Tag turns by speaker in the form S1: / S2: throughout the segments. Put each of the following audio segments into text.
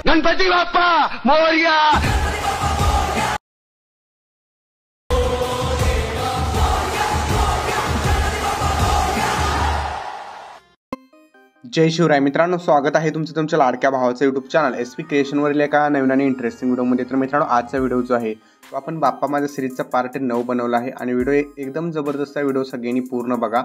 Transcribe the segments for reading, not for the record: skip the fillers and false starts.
S1: गणपती बाप्पा मोरया।
S2: जय शिवराय मित्रांनो, स्वागत आहे तुमचं तुमच्या लाडक्या भावाचं यूट्यूब चॅनल एस पी क्रिएशनवरील एका नवीन आणि इंटरेस्टिंग व्हिडिओमध्ये। तर मित्रांनो, आजचा व्हिडिओ जो आहे तो आपण बाप्पा माझा सिरीजचा पार्ट 9 बनवला आहे आणि व्हिडिओ एकदम जबरदस्त आहे। व्हिडिओ सगळ्यांनी पूर्ण बघा।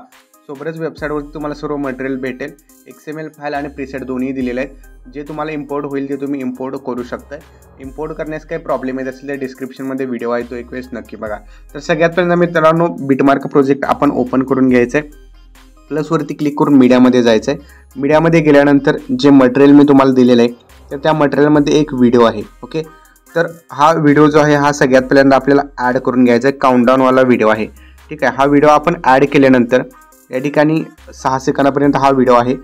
S2: सोबतच वेबसाईटवरती तुम्हाला सर्व मटेरियल भेटेल, XML फाईल आणि प्रीसेट दोन्ही दिलेले आहेत। जे तुम्हाला इम्पोर्ट होईल ते तुम्ही इम्पोर्ट करू शकता। इम्पोर्ट करण्यास काही प्रॉब्लेम येत असेल तर डिस्क्रिप्शनमध्ये व्हिडिओ आहे, तो एक वेळेस नक्की बघा। तर सगळ्यात पहिल्यांदा मित्रांनो, बिटमार्क प्रोजेक्ट आपण ओपन करून घ्यायचं आहे। प्लसवरती क्लिक करून मीडियामध्ये जायचं आहे। मीडियामध्ये गेल्यानंतर जे मटेरियल मी तुम्हाला दिलेलं आहे तर त्या मटेरियलमध्ये एक व्हिडिओ आहे। ओके, तर हा व्हिडिओ जो आहे हा सगळ्यात पहिल्यांदा आपल्याला ॲड करून घ्यायचा आहे। काउंटडाऊनवाला व्हिडिओ आहे, ठीक आहे। हा व्हिडिओ आपण ॲड केल्यानंतर या ठिकाणी 6 सेकंदापर्यंत हा व्हिडिओ आहे।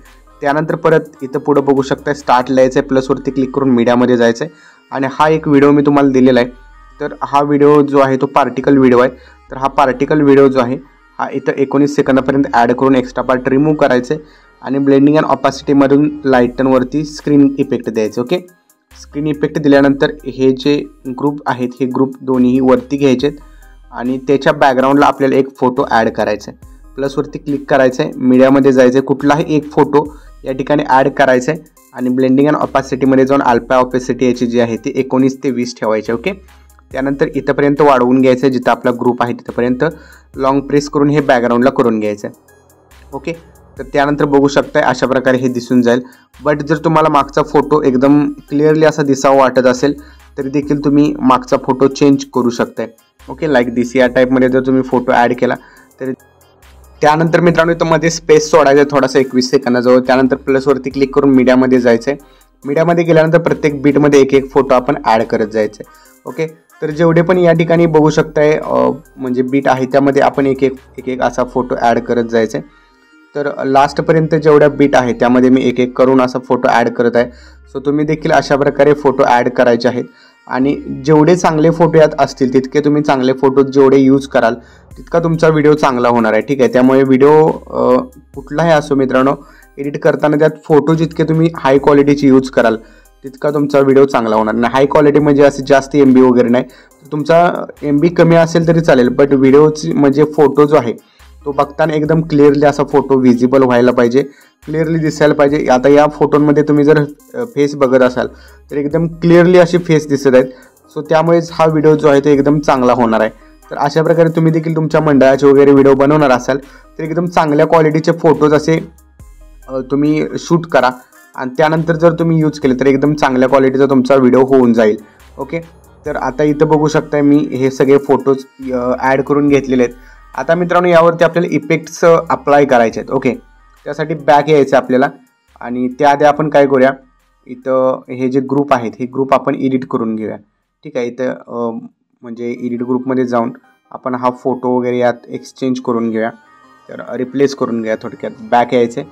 S2: त्यानंतर परत इथं पुढे बघू शकता स्टार्ट लिहायचं आहे, प्लसवरती क्लिक करून मीडियामध्ये जायचं आहे आणि हा एक व्हिडिओ मी तुम्हाला दिलेला आहे। तर हा व्हिडिओ जो आहे तो पार्टिकल व्हिडिओ आहे। तर हा पार्टिकल व्हिडिओ जो आहे हा इथं 19 सेकंदापर्यंत ॲड करून एक्स्ट्रा पार्ट रिमूव्ह करायचे आणि ब्लेंडिंग अँड ऑपॅसिटीमधून लाईटनवरती स्क्रीन इफेक्ट द्यायचे। ओके, स्क्रीन इफेक्ट दिल्यानंतर हे जे ग्रुप आहेत हे ग्रुप दोन्ही वरती घ्यायचे आणि त्याच्या बॅकग्राऊंडला आपल्याला एक फोटो ॲड करायचा आहे। प्लसवरती क्लिक करायचं आहे, मीडियामध्ये जायचं आहे, कुठलाही एक फोटो या ठिकाणी ॲड करायचा आहे आणि ब्लेंडिंग अँड ऑपॅसिटीमध्ये जाऊन अल्फा ऑपॅसिटी याची जी आहे ती 19 ते 20 ठेवायची। ओके, त्यानंतर इथंपर्यंत वाढवून घ्यायचं आहे, जिथं आपला ग्रुप आहे तिथंपर्यंत लॉंग प्रेस करून हे बॅकग्राऊंडला करून घ्यायचं आहे। ओके, तर त्यानंतर बघू शकताय अशा प्रकारे हे दिसून जाईल। बट जर तुम्हाला मागचा फोटो एकदम क्लिअरली असा दिसावा वाटत असेल तरी देखील तुम्ही मागचा फोटो चेंज करू शकताय। ओके, लाईक दिस या टाईपमध्ये जर तुम्ही फोटो ॲड केला तर त्यानंतर मित्रांनो इथं मध्ये स्पेस सोडायचा थोडासा 21 सेकंदाजवळ। त्यानंतर प्लसवरती क्लिक करून मीडियामध्ये जायचं आहे। मीडियामध्ये गेल्यानंतर प्रत्येक बीटमध्ये एक फोटो आपण ॲड करत जायचं आहे। ओके, तर जेवढे पण या ठिकाणी बघू शकताय म्हणजे बीट आहे त्यामध्ये आपण एक असा फोटो ॲड करत जायचं आहे। तर लास्टपर्यंत जेवढ्या बीट आहे त्यामध्ये मी एक करून असा फोटो ॲड करत आहे। सो तुम्ही देखील अशा प्रकारे फोटो ॲड करायचे आहेत आणि जेवढे चांगले फोटो यात असतील तितके तुम्ही चांगले फोटो जेवढे यूज कराल तितका तुमचा व्हिडिओ चांगला होणार आहे, ठीक आहे। त्यामुळे व्हिडिओ कुठलाही असो मित्रांनो, एडिट करताना त्यात फोटो जितके तुम्ही हाय क्वालिटीचे यूज कराल तितका तुमचा व्हिडिओ चांगला होणार नाही। हाय क्वालिटी म्हणजे असे जास्त MB वगैरे नाही, तुमचा MB कमी असेल तरी चालेल, बट व्हिडिओची म्हणजे फोटो जो आहे तो बघताना एकदम क्लिअरली असा फोटो विजिबल व्हायला पाहिजे, क्लिअरली दिसायला पाहिजे। आता या फोटोंमध्ये तुम्ही जर फेस बघत असाल तर एकदम क्लिअरली अशी फेस दिसत आहेत। सो त्यामुळेच हा व्हिडिओ जो आहे तो एकदम चांगला होणार आहे। तर अशा प्रकारे तुम्ही देखील तुमच्या मंडळाचे वगैरे व्हिडिओ बनवणार असाल तर एकदम चांगल्या क्वालिटीचे फोटोज असे तुम्ही शूट करा आणि त्यानंतर जर तुम्ही यूज केले तर एकदम चांगल्या क्वालिटीचा तुमचा व्हिडिओ होऊन जाईल। ओके, तर आता इथं बघू शकताय मी हे सगळे फोटोज ॲड करून घेतलेले आहेत। आता मित्रांनो यावरती आपल्याला इफेक्ट्स अप्लाय करायचे आहेत। ओके, त्यासाठी बॅक यायचं आपल्याला आणि त्याआधी आपण काय करूया, इथं हे जे ग्रुप आहेत हे ग्रुप आपण एडिट करून घेऊया, ठीक आहे। इथं म्हणजे एडिट ग्रुपमध्ये जाऊन आपण हा फोटो वगैरे यात एक्सचेंज करून घेऊया, तर रिप्लेस करून घ्या। थोडक्यात बॅक यायचं,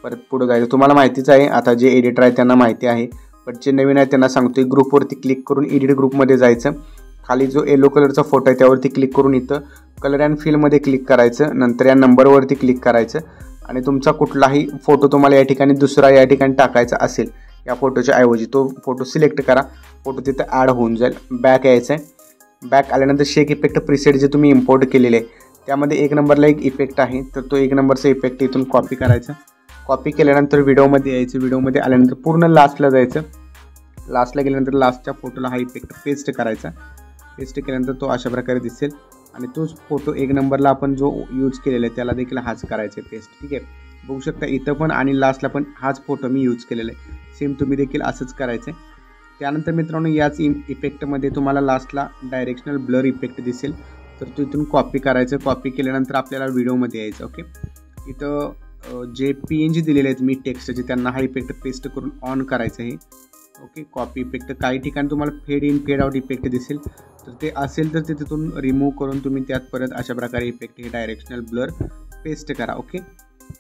S2: परत पुढे जायचं। तुम्हाला माहितीच आहे, आता जे एडिटर आहे त्यांना माहिती आहे, बट जे नवीन आहे त्यांना सांगतोय ग्रुपवरती क्लिक करून एडिट ग्रुपमध्ये जायचं। खाली जो येलो कलरचा फोटो आहे त्यावरती क्लिक करून इथं कलर अँड फिलमध्ये क्लिक करायचं। नंतर या नंबरवरती क्लिक करायचं आणि तुमचा कुठलाही फोटो तुम्हाला या ठिकाणी दुसरा या ठिकाणी टाकायचा असेल या फोटोच्या ऐवजी तो फोटो सिलेक्ट करा, फोटो तिथं ॲड होऊन जाईल। बॅक यायचं आहे, बॅक आल्यानंतर शेक इफेक्ट प्रीसेट जे तुम्ही इम्पोर्ट केलेले आहे त्यामध्ये 1 नंबरला एक इफेक्ट आहे, तर तो 1 नंबरचा इफेक्ट इथून कॉपी करायचा। कॉपी केल्यानंतर व्हिडिओमध्ये यायचं, व्हिडिओमध्ये आल्यानंतर पूर्ण लास्टला जायचं। लास्टला गेल्यानंतर लास्टच्या फोटोला हा इफेक्ट पेस्ट करायचा। पेस्ट केल्यानंतर तो अशा प्रकारे दिसेल आणि तोच फोटो 1 नंबरला आपण जो यूज केलेला आहे त्याला देखील हाच करायचा आहे पेस्ट, ठीक आहे। बघू शकता इथं पण आणि लास्टला पण हाच फोटो मी यूज केलेला आहे, सेम तुम्ही देखील असंच करायचं आहे। त्यानंतर मित्रांनो याच इफेक्टमध्ये तुम्हाला लास्टला डायरेक्शनल ब्लर इफेक्ट दिसेल, तर तो इथून कॉपी करायचं। कॉपी केल्यानंतर आपल्याला व्हिडिओमध्ये यायचं। ओके, इथं जे PNG दिलेले आहेत मी टेक्स्टचे त्यांना हा इफेक्ट पेस्ट करून ऑन करायचं आहे। ओके, कॉपी इफेक्ट काही ठिकाणी तुम्हाला fade in fade out effect दिसेल, तर ते असेल तर ते तिथून रिमूव्ह करून तुम्ही त्यात परत अशा प्रकारे इफेक्ट हे डायरेक्शनल ब्लर पेस्ट करा। ओके,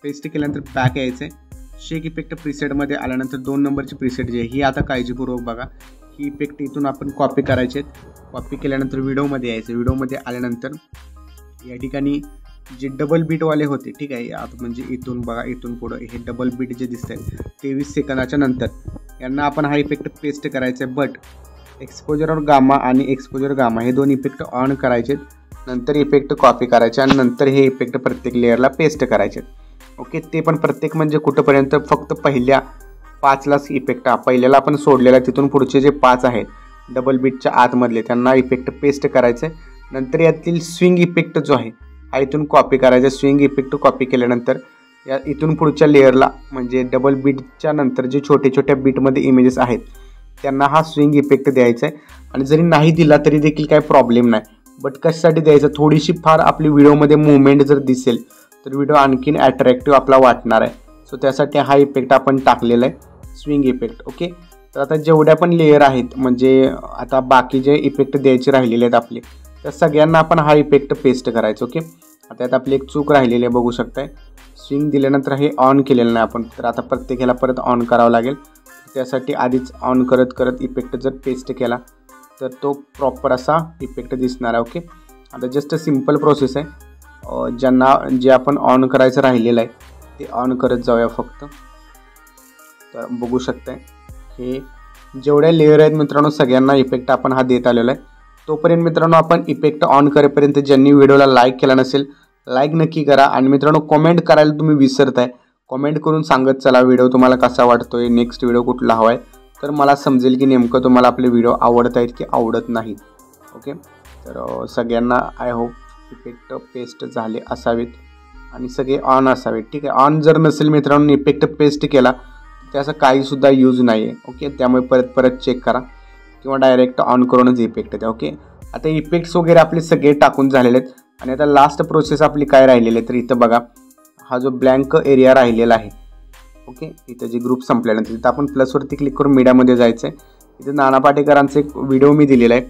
S2: पेस्ट केल्यानंतर बॅक यायचं आहे। शेक इफेक्ट प्रीसेटमध्ये आल्यानंतर 2 नंबरची प्रीसेट जी आहे ही आता काळजीपूर्वक बघा, ही इफेक्ट इथून आपण कॉपी करायचे आहेत। कॉपी केल्यानंतर व्हिडिओमध्ये यायचं। व्हिडिओमध्ये आल्यानंतर या ठिकाणी जे डबल बीटवाले होते, ठीक आहे, आता म्हणजे इथून बघा, इथून पुढं हे डबल बीट जे दिसत आहेत 23 सेकंदाच्या नंतर यांना आपण हा इफेक्ट पेस्ट करायचा आहे, बट एक्सपोजर गामा आणि एक्सपोजर गामा हे दोन इफेक्ट ऑन करायचे, नंतर इफेक्ट कॉपी करायचे आणि नंतर हे इफेक्ट प्रत्येक लेअरला पेस्ट करायचे. ओके, ते पण प्रत्येक म्हणजे कुठंपर्यंत, फक्त पहिल्या 5लाच इफेक्ट, पहिल्याला आपण सोडलेला तिथून पुढचे जे 5 आहेत डबल बीटच्या आतमधले त्यांना इफेक्ट पेस्ट करायचे. नंतर यातील स्विंग इफेक्ट जो आहे हा इथून कॉपी करायचा. स्विंग इफेक्ट कॉपी केल्यानंतर या इथून पुढच्या लेअरला म्हणजे डबल बीटच्या नंतर जे छोटे छोट्या बीटमध्ये इमेजेस आहेत त्यांना हा स्विंग इफेक्ट द्यायचा आहे. आणि जरी नाही दिला तरी देखील काही प्रॉब्लेम नाही, बट कशासाठी द्यायचं, थोडीशी फार आपली व्हिडिओमध्ये मुवमेंट जर दिसेल तर व्हिडिओ आणखीन अट्रॅक्टिव्ह आपला वाटणार आहे. सो त्यासाठी हा इफेक्ट आपण टाकलेला आहे, स्विंग इफेक्ट. ओके, तर आता जेवढ्या पण लेअर आहेत म्हणजे आता बाकी जे इफेक्ट द्यायचे राहिलेले आहेत आपले, त्या सगळ्यांना आपण हा इफेक्ट पेस्ट करायचा. ओके, आता यात आपली एक चूक राहिलेली आहे, बघू शकताय. स्विंग दिल्यानंतर हे ऑन केलेलं नाही आपण, तर आता प्रत्येकाला परत ऑन करावं लागेल. त्यासाठी आधीच ऑन करत करत इफेक्ट जर पेस्ट केला तर तो प्रॉपर असा इफेक्ट दिसणार आहे. ओके, आता जस्ट सिम्पल प्रोसेस आहे. जे आपण ऑन करायचं राहिलेलं आहे ते ऑन करत जाऊया फक्त. तर बघू शकताय हे जेवढ्या लेअर आहेत मित्रांनो सगळ्यांना इफेक्ट आपण हा देत आलेला आहे. तोपर्यंत मित्रांनो आपण इफेक्ट ऑन करेपर्यंत ज्यांनी व्हिडिओला लाईक केला नसेल लाईक नक्की करा. आणि मित्रांनो कॉमेंट करायला तुम्ही विसरताय, कॉमेंट करून सांगत चला व्हिडिओ तुम्हाला कसा वाटतोय, नेक्स्ट व्हिडिओ कुठला हवा आहे, तर मला समजेल की नेमकं तुम्हाला आपले व्हिडिओ आवडत आहेत की आवडत नाहीत. ओके, तर सगळ्यांना आय होप इफेक्ट पेस्ट झाले असावेत आणि सगळे ऑन असावेत. ठीक आहे, ऑन जर नसेल मित्रांनो इफेक्ट पेस्ट केला त्याचा काहीसुद्धा यूज नाही आहे. ओके, त्यामुळे परत परत चेक करा किंवा डायरेक्ट ऑन करूनच इफेक्ट द्या. ओके, आता इफेक्ट्स वगैरे आपले सगळे टाकून झालेले आहेत आणि आता लास्ट प्रोसेस आपली काय राहिलेली आहे तर इथं बघा हा जो ब्लँक एरिया राहिलेला आहे. ओके, इथं जे ग्रुप संपल्यानंतर इथं आपण प्लसवरती क्लिक करून मीडियामध्ये जायचं आहे. इथं नाना पाटेकरांचा एक व्हिडिओ मी दिलेला आहे,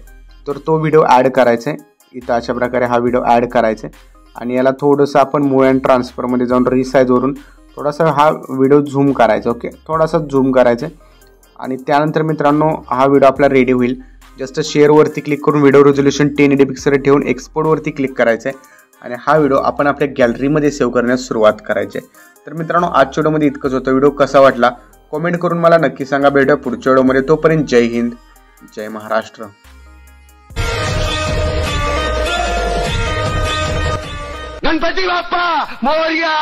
S2: तर तो व्हिडिओ ॲड करायचा आहे. इथं अशा प्रकारे हा व्हिडिओ ॲड करायचा आहे आणि याला थोडंसं आपण मूव अँड ट्रान्सफरमध्ये जाऊन रिसाईजवरून थोडासा हा व्हिडिओ झूम करायचा. ओके, थोडासा झूम करायचा आहे आणि त्यानंतर मित्रांनो हा व्हिडिओ आपला रेडी होईल. जस्ट शेअरवरती क्लिक करून व्हिडिओ रेझोल्युशन 1080 पिक्सल ठेवून एक्सपोर्टवरती क्लिक करायचं आहे आणि हा व्हिडिओ आपण आपल्या गॅलरीमध्ये सेव्ह करण्यास सुरुवात करायची आहे. तर मित्रांनो आजच्या व्हिडिओमध्ये इतकंच होतं. व्हिडिओ कसा वाटला कॉमेंट करून मला नक्की सांगा. भेटूया पुढच्या व्हिडिओमध्ये. तोपर्यंत जय हिंद, जय महाराष्ट्र.
S1: गणपती बाप्पा मोरया.